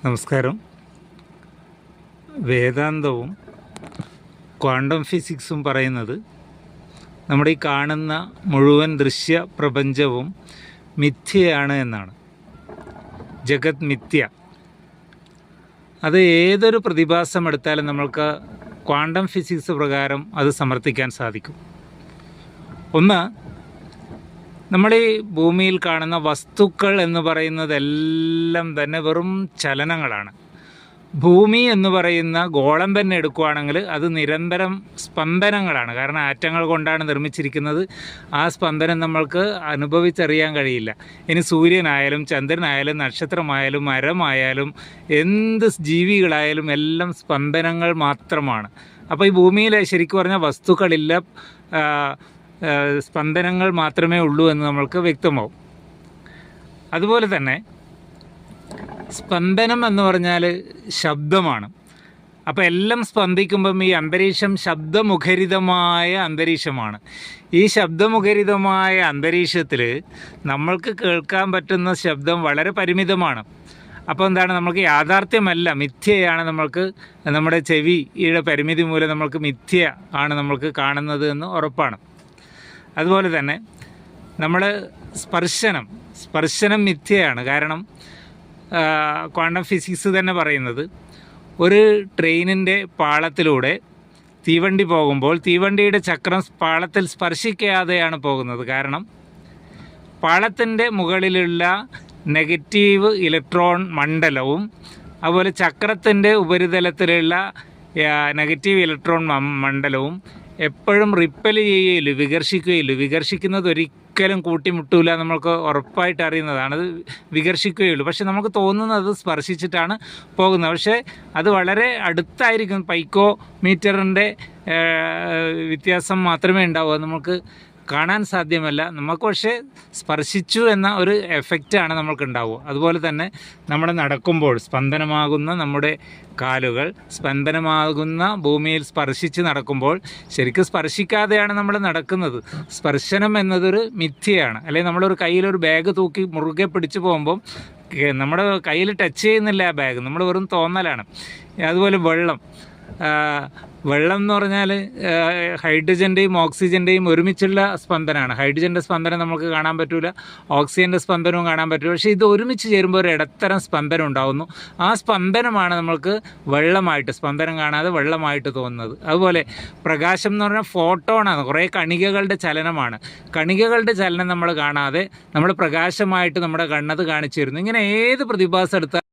നമസ്കാരം. വേദാന്തവും ക്വാണ്ടം ഫിസിക്സും പറയുന്നത് നമ്മുടെ ഈ കാണുന്ന മുഴുവൻ ദൃശ്യ പ്രപഞ്ചവും മിഥ്യയാണ് എന്നാണ്. ജഗത് മിഥ്യ. അത് ഏതൊരു പ്രതിഭാസം എടുത്താലും നമ്മൾക്ക് ക്വാണ്ടം ഫിസിക്സ് പ്രകാരം അത് സമർത്ഥിക്കാൻ സാധിക്കും. ഒന്ന്, നമ്മൾ ഈ ഭൂമിയിൽ കാണുന്ന വസ്തുക്കൾ എന്ന് പറയുന്നതെല്ലാം തന്നെ വെറും ചലനങ്ങളാണ്. ഭൂമി എന്ന് പറയുന്ന ഗോളം തന്നെ എടുക്കുകയാണെങ്കിൽ അത് നിരന്തരം സ്പന്ദനങ്ങളാണ്. കാരണം ആറ്റങ്ങൾ കൊണ്ടാണ് നിർമ്മിച്ചിരിക്കുന്നത്. ആ സ്പന്ദനം നമ്മൾക്ക് അനുഭവിച്ചറിയാൻ കഴിയില്ല. ഇനി സൂര്യനായാലും ചന്ദ്രനായാലും നക്ഷത്രമായാലും മരമായാലും എന്ത് ജീവികളായാലും എല്ലാം സ്പന്ദനങ്ങൾ മാത്രമാണ്. അപ്പോൾ ഈ ഭൂമിയിൽ ശരിക്കും പറഞ്ഞാൽ വസ്തുക്കളില്ല, സ്പന്ദനങ്ങൾ മാത്രമേ ഉള്ളൂ എന്ന് നമ്മൾക്ക് വ്യക്തമാവും. അതുപോലെ തന്നെ സ്പന്ദനം എന്ന് പറഞ്ഞാൽ ശബ്ദമാണ്. അപ്പോൾ എല്ലാം സ്പന്ദിക്കുമ്പം ഈ അന്തരീക്ഷം ശബ്ദമുഖരിതമായ അന്തരീക്ഷമാണ്. ഈ ശബ്ദമുഖരിതമായ അന്തരീക്ഷത്തിൽ നമ്മൾക്ക് കേൾക്കാൻ പറ്റുന്ന ശബ്ദം വളരെ പരിമിതമാണ്. അപ്പോൾ എന്താണ്, നമുക്ക് യാഥാർത്ഥ്യമല്ല, മിഥ്യയാണ്. നമ്മൾക്ക് നമ്മുടെ ചെവിയുടെ പരിമിതി മൂലം നമ്മൾക്ക് മിഥ്യ ആണ് നമ്മൾക്ക് കാണുന്നത് എന്ന് ഉറപ്പാണ്. അതുപോലെ തന്നെ നമ്മൾ സ്പർശനം മിഥ്യയാണ്. കാരണം ക്വാണ്ടം ഫിസിക്സ് തന്നെ പറയുന്നത് ഒരു ട്രെയിനിൻ്റെ പാളത്തിലൂടെ തീവണ്ടി പോകുമ്പോൾ തീവണ്ടിയുടെ ചക്രം പാളത്തിൽ സ്പർശിക്കാതെയാണ് പോകുന്നത്. കാരണം പാളത്തിൻ്റെ മുകളിലുള്ള നെഗറ്റീവ് ഇലക്ട്രോൺ മണ്ഡലവും അതുപോലെ ചക്രത്തിൻ്റെ ഉപരിതലത്തിലുള്ള നെഗറ്റീവ് ഇലക്ട്രോൺ മണ്ഡലവും എപ്പോഴും റിപ്പൽ ചെയ്യുകയില്ല, വികർഷിക്കുന്നത് ഒരിക്കലും കൂട്ടിമുട്ടൂല. നമ്മൾക്ക് ഉറപ്പായിട്ട് അറിയുന്നതാണ്. അത് വികർഷിക്കുകയുള്ളൂ. പക്ഷെ നമുക്ക് തോന്നുന്നത് സ്പർശിച്ചിട്ടാണ് പോകുന്നത്. പക്ഷേ അത് വളരെ അടുത്തായിരിക്കും. പൈക്കോ മീറ്ററിൻ്റെ വ്യത്യാസം മാത്രമേ ഉണ്ടാവൂ. നമുക്ക് കാണാൻ സാധ്യമല്ല. നമുക്ക് പക്ഷേ സ്പർശിച്ചു എന്ന ഒരു എഫക്റ്റാണ് നമ്മൾക്ക് ഉണ്ടാവുക. അതുപോലെ തന്നെ നമ്മൾ നടക്കുമ്പോൾ സ്പന്ദനമാകുന്ന നമ്മുടെ കാലുകൾ സ്പന്ദനമാകുന്ന ഭൂമിയിൽ സ്പർശിച്ച് നടക്കുമ്പോൾ ശരിക്കും സ്പർശിക്കാതെയാണ് നമ്മൾ നടക്കുന്നത്. സ്പർശനം എന്നതൊരു മിഥ്യയാണ്. അല്ലെങ്കിൽ നമ്മളൊരു കയ്യിലൊരു ബാഗ് തൂക്കി മുറുകെ പിടിച്ച് പോകുമ്പം നമ്മുടെ കയ്യിൽ ടച്ച് ചെയ്യുന്നില്ല ആ ബാഗ്, നമ്മൾ വെറും തോന്നലാണ്. അതുപോലെ വെള്ളം എന്ന് പറഞ്ഞാൽ ഹൈഡ്രജൻ്റെയും ഓക്സിജൻ്റെയും ഒരുമിച്ചുള്ള സ്പന്ദനമാണ്. ഹൈഡ്രജൻ്റെ സ്പന്ദനം നമുക്ക് കാണാൻ പറ്റില്ല, ഓക്സിജൻ്റെ സ്പന്ദനവും കാണാൻ പറ്റില്ല. പക്ഷേ ഇത് ഒരുമിച്ച് ചേരുമ്പോൾ ഒരു ഇടത്തരം സ്പന്ദനം ഉണ്ടാകുന്നു. ആ സ്പന്ദനമാണ് നമ്മൾക്ക് സ്പന്ദനം കാണാതെ വെള്ളമായിട്ട് തോന്നുന്നത്. അതുപോലെ പ്രകാശം എന്ന് പറഞ്ഞാൽ ഫോട്ടോണാണ്, കുറേ കണികകളുടെ ചലനമാണ്. കണികകളുടെ ചലനം നമ്മൾ കാണാതെ നമ്മൾ പ്രകാശമായിട്ട് നമ്മുടെ കണ്ണത് കാണിച്ചു തരുന്നു. ഇങ്ങനെ ഏത് പ്രതിഭാസം എടുത്താൽ